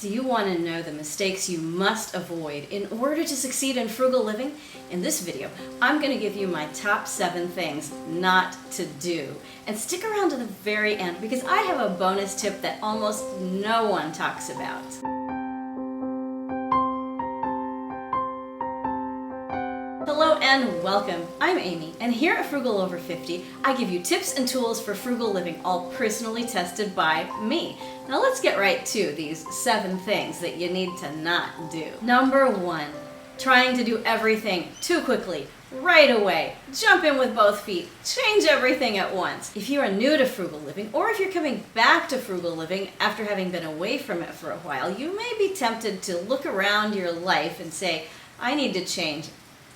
Do you want to know the mistakes you must avoid in order to succeed in frugal living? In this video, I'm going to give you my top 7 things not to do. And stick around to the very end because I have a bonus tip that almost no one talks about. Hello and welcome. I'm Amy, and here at Frugal Over 50, I give you tips and tools for frugal living, all personally tested by me. Now let's get right to these 7 things that you need to not do. Number 1, trying to do everything too quickly, right away. Jump in with both feet, change everything at once. If you are new to frugal living, or if you're coming back to frugal living after having been away from it for a while, you may be tempted to look around your life and say, I need to change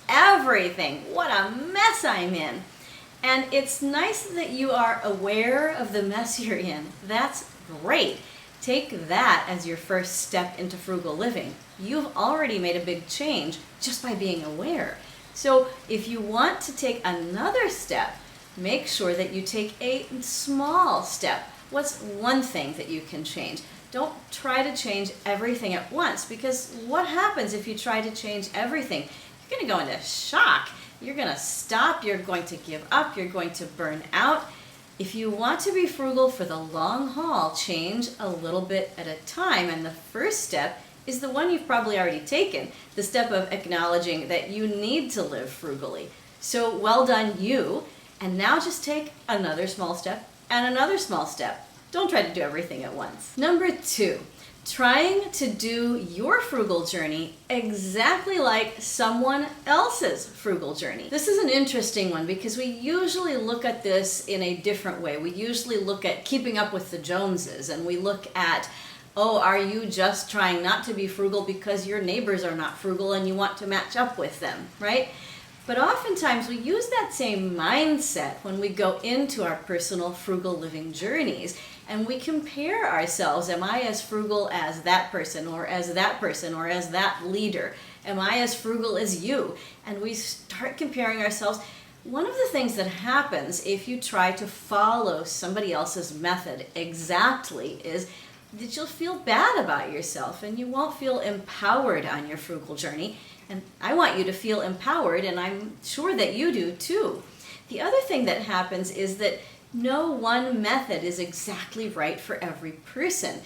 everything. What a mess I'm in. And it's nice that you are aware of the mess you're in. That's great. Take that as your first step into frugal living. You've already made a big change just by being aware. So if you want to take another step, make sure that you take a small step. What's one thing that you can change? Don't try to change everything at once, because what happens if you try to change everything? You're going to go into shock. You're going to stop. You're going to give up. You're going to burn out. If you want to be frugal for the long haul, change a little bit at a time. And the first step is the one you've probably already taken, the step of acknowledging that you need to live frugally. So well done, you. And now just take another small step and another small step. Don't try to do everything at once. Number 2. Trying to do your frugal journey exactly like someone else's frugal journey. This is an interesting one because we usually look at this in a different way. We usually look at keeping up with the Joneses, and we look at, oh, are you just trying not to be frugal because your neighbors are not frugal and you want to match up with them, right? But oftentimes we use that same mindset when we go into our personal frugal living journeys, and we compare ourselves. Am I as frugal as that person, or as that person, or as that leader? Am I as frugal as you? And we start comparing ourselves. One of the things that happens if you try to follow somebody else's method exactly is that you'll feel bad about yourself and you won't feel empowered on your frugal journey. And I want you to feel empowered, and I'm sure that you do too. The other thing that happens is that no one method is exactly right for every person.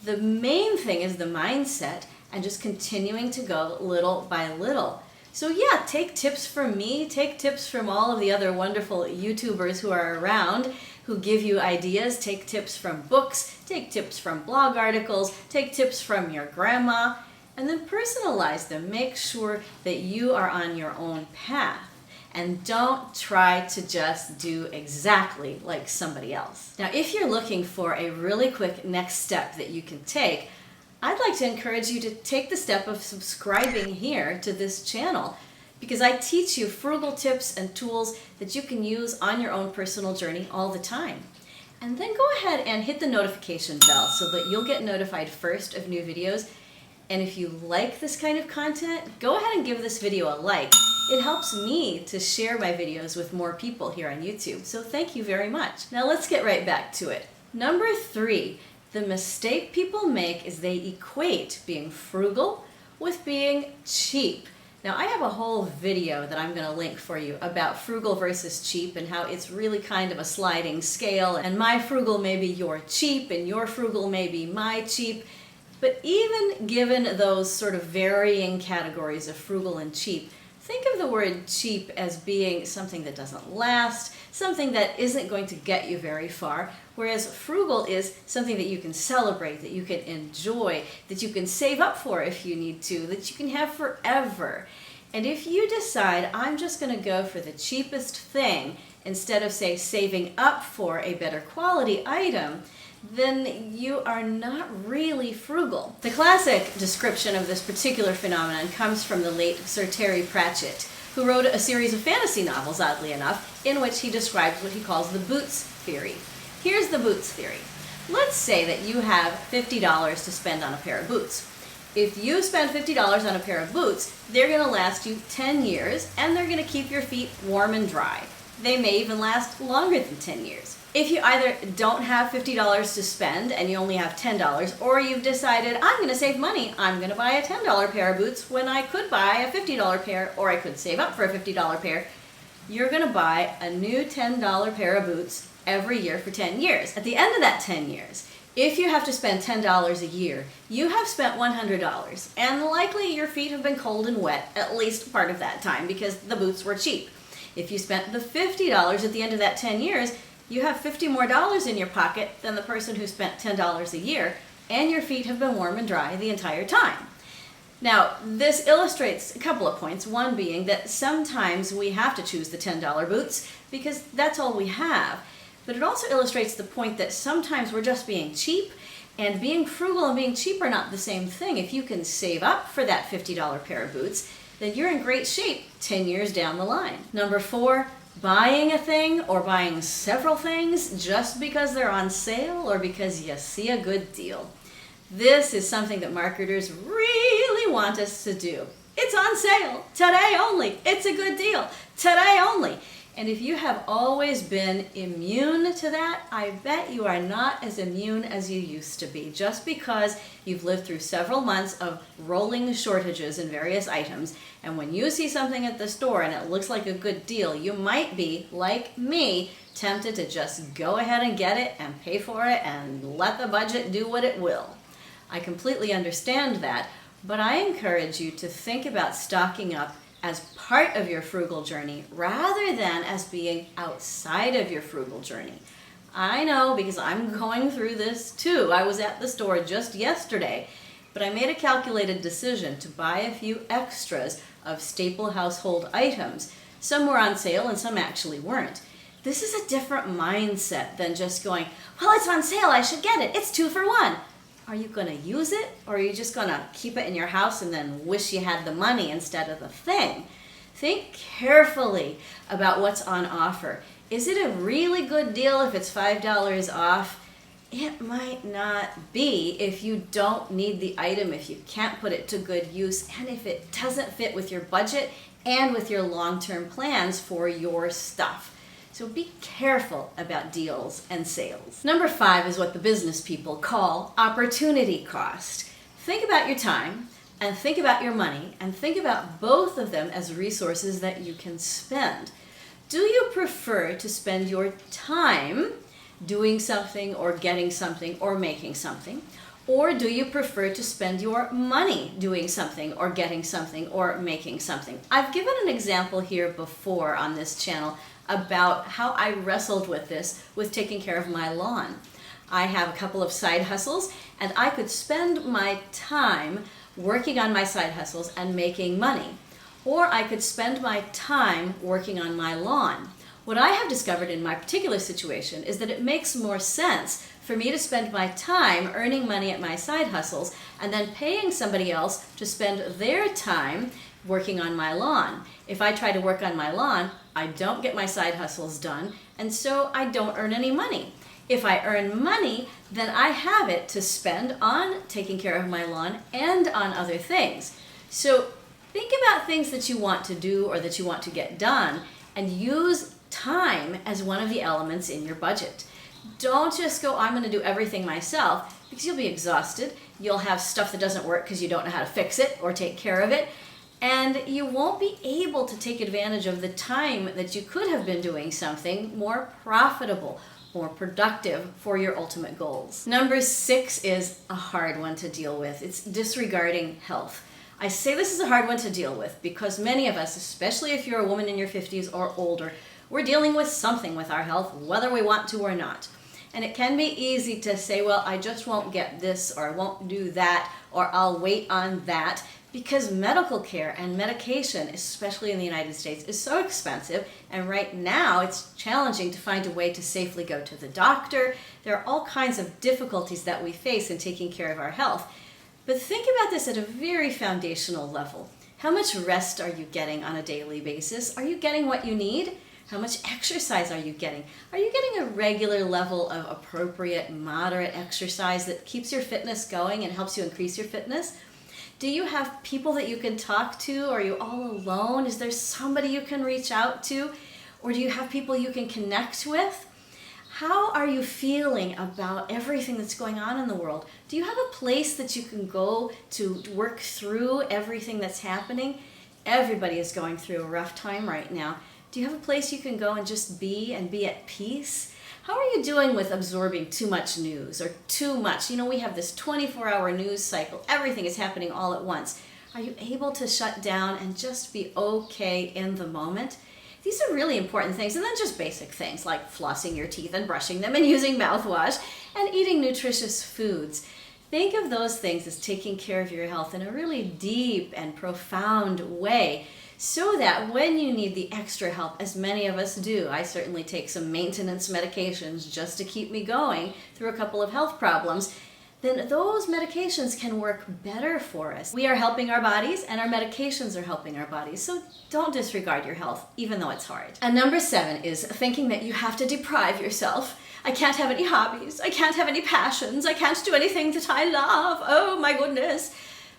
The main thing is the mindset and just continuing to go little by little. So yeah, take tips from me, take tips from all of the other wonderful YouTubers who are around who give you ideas, take tips from books, take tips from blog articles, take tips from your grandma, and then personalize them. Make sure that you are on your own path. And don't try to just do exactly like somebody else. Now, if you're looking for a really quick next step that you can take, I'd like to encourage you to take the step of subscribing here to this channel, because I teach you frugal tips and tools that you can use on your own personal journey all the time. And then go ahead and hit the notification bell so that you'll get notified first of new videos. And if you like this kind of content, go ahead and give this video a like. It helps me to share my videos with more people here on YouTube, so thank you very much. Now let's get right back to it. Number 3, the mistake people make is they equate being frugal with being cheap. Now I have a whole video that I'm going to link for you about frugal versus cheap and how it's really kind of a sliding scale, and my frugal may be your cheap and your frugal may be my cheap. But even given those sort of varying categories of frugal and cheap, think of the word cheap as being something that doesn't last, something that isn't going to get you very far, whereas frugal is something that you can celebrate, that you can enjoy, that you can save up for if you need to, that you can have forever. And if you decide, I'm just going to go for the cheapest thing instead of, say, saving up for a better quality item, then you are not really frugal. The classic description of this particular phenomenon comes from the late Sir Terry Pratchett, who wrote a series of fantasy novels, oddly enough, in which he describes what he calls the boots theory. Here's the boots theory. Let's say that you have $50 to spend on a pair of boots. If you spend $50 on a pair of boots, they're going to last you 10 years, and they're going to keep your feet warm and dry. They may even last longer than 10 years. If you either don't have $50 to spend and you only have $10, or you've decided, I'm going to save money, I'm going to buy a $10 pair of boots when I could buy a $50 pair, or I could save up for a $50 pair, you're going to buy a new $10 pair of boots every year for 10 years. At the end of that 10 years, if you have to spend $10 a year, you have spent $100, and likely your feet have been cold and wet at least part of that time because the boots were cheap. If you spent the $50 at the end of that 10 years, you have $50 more in your pocket than the person who spent $10 a year, and your feet have been warm and dry the entire time. Now, this illustrates a couple of points, one being that sometimes we have to choose the $10 boots because that's all we have. But it also illustrates the point that sometimes we're just being cheap, and being frugal and being cheap are not the same thing. If you can save up for that $50 pair of boots, then you're in great shape 10 years down the line. Number 4, buying a thing or buying several things just because they're on sale or because you see a good deal. This is something that marketers really want us to do. It's on sale, today only. It's a good deal, today only. And if you have always been immune to that, I bet you are not as immune as you used to be, just because you've lived through several months of rolling shortages in various items. And when you see something at the store and it looks like a good deal, you might be, like me, tempted to just go ahead and get it and pay for it and let the budget do what it will. I completely understand that, but I encourage you to think about stocking up as part of your frugal journey rather than as being outside of your frugal journey. I know, because I'm going through this too. I was at the store just yesterday, but I made a calculated decision to buy a few extras of staple household items. Some were on sale and some actually weren't. This is a different mindset than just going, well, it's on sale, I should get it. It's 2 for 1. Are you going to use it, or are you just going to keep it in your house and then wish you had the money instead of the thing? Think carefully about what's on offer. Is it a really good deal if it's $5 off? It might not be if you don't need the item, if you can't put it to good use, and if it doesn't fit with your budget and with your long-term plans for your stuff. So be careful about deals and sales. Number 5 is what the business people call opportunity cost. Think about your time and think about your money and think about both of them as resources that you can spend. Do you prefer to spend your time doing something or getting something or making something? Or do you prefer to spend your money doing something or getting something or making something? I've given an example here before on this channel about how I wrestled with this with taking care of my lawn. I have a couple of side hustles, and I could spend my time working on my side hustles and making money. Or I could spend my time working on my lawn. What I have discovered in my particular situation is that it makes more sense for me to spend my time earning money at my side hustles and then paying somebody else to spend their time working on my lawn. If I try to work on my lawn, I don't get my side hustles done, and so I don't earn any money. If I earn money, then I have it to spend on taking care of my lawn and on other things. So think about things that you want to do or that you want to get done, and use time as one of the elements in your budget. Don't just go, I'm going to do everything myself, because you'll be exhausted. You'll have stuff that doesn't work because you don't know how to fix it or take care of it. And you won't be able to take advantage of the time that you could have been doing something more profitable, more productive for your ultimate goals. Number 6 is a hard one to deal with. It's disregarding health. I say this is a hard one to deal with because many of us, especially if you're a woman in your 50s or older, we're dealing with something with our health, whether we want to or not. And it can be easy to say, well, I just won't get this, or I won't do that, or I'll wait on that, because medical care and medication, especially in the United States, is so expensive, and right now it's challenging to find a way to safely go to the doctor. There are all kinds of difficulties that we face in taking care of our health. But think about this at a very foundational level. How much rest are you getting on a daily basis? Are you getting what you need? How much exercise are you getting? Are you getting a regular level of appropriate, moderate exercise that keeps your fitness going and helps you increase your fitness? Do you have people that you can talk to? Are you all alone? Is there somebody you can reach out to? Or do you have people you can connect with? How are you feeling about everything that's going on in the world? Do you have a place that you can go to work through everything that's happening? Everybody is going through a rough time right now. Do you have a place you can go and just be at peace? How are you doing with absorbing too much news or too much? You know, we have this 24-hour news cycle. Everything is happening all at once. Are you able to shut down and just be okay in the moment? These are really important things, and then just basic things like flossing your teeth and brushing them and using mouthwash and eating nutritious foods. Think of those things as taking care of your health in a really deep and profound way, so that when you need the extra help, as many of us do, I certainly take some maintenance medications just to keep me going through a couple of health problems, then those medications can work better for us. We are helping our bodies, and our medications are helping our bodies, so don't disregard your health, even though it's hard. And number 7 is thinking that you have to deprive yourself. I can't have any hobbies, I can't have any passions, I can't do anything that I love, oh my goodness.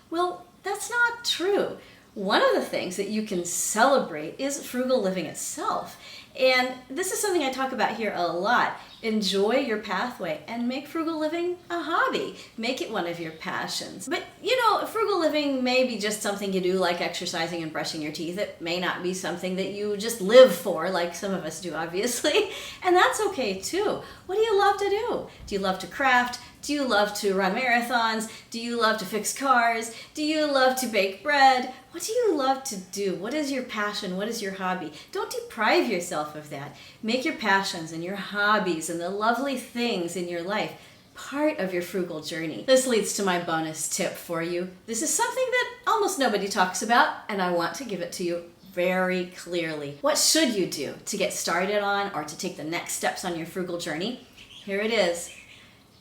Well, that's not true. One of the things that you can celebrate is frugal living itself. And this is something I talk about here a lot. Enjoy your pathway and make frugal living a hobby. Make it one of your passions. But you know, frugal living may be just something you do like exercising and brushing your teeth. It may not be something that you just live for like some of us do, obviously. And that's okay too. What do you love to do? Do you love to craft? Do you love to run marathons? Do you love to fix cars? Do you love to bake bread? What do you love to do? What is your passion? What is your hobby? Don't deprive yourself of that. Make your passions and your hobbies and the lovely things in your life part of your frugal journey. This leads to my bonus tip for you. This is something that almost nobody talks about, and I want to give it to you very clearly. What should you do to get started on or to take the next steps on your frugal journey? Here it is.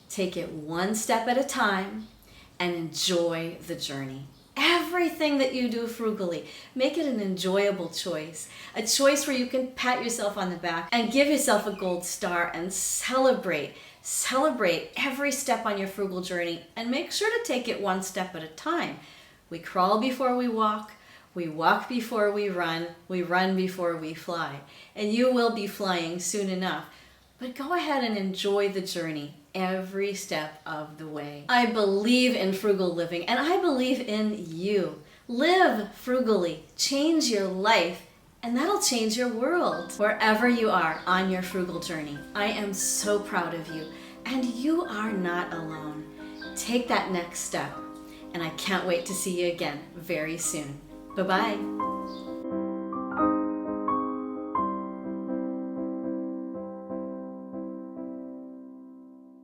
Take it one step at a time and enjoy the journey. Everything that you do frugally, make it an enjoyable choice. A choice where you can pat yourself on the back and give yourself a gold star and celebrate. Celebrate every step on your frugal journey and make sure to take it one step at a time. We crawl before we walk before we run before we fly. And you will be flying soon enough. But go ahead and enjoy the journey every step of the way. I believe in frugal living, and I believe in you. Live frugally, change your life, and that'll change your world. Wherever you are on your frugal journey, I am so proud of you, and you are not alone. Take that next step, and I can't wait to see you again very soon. Bye-bye.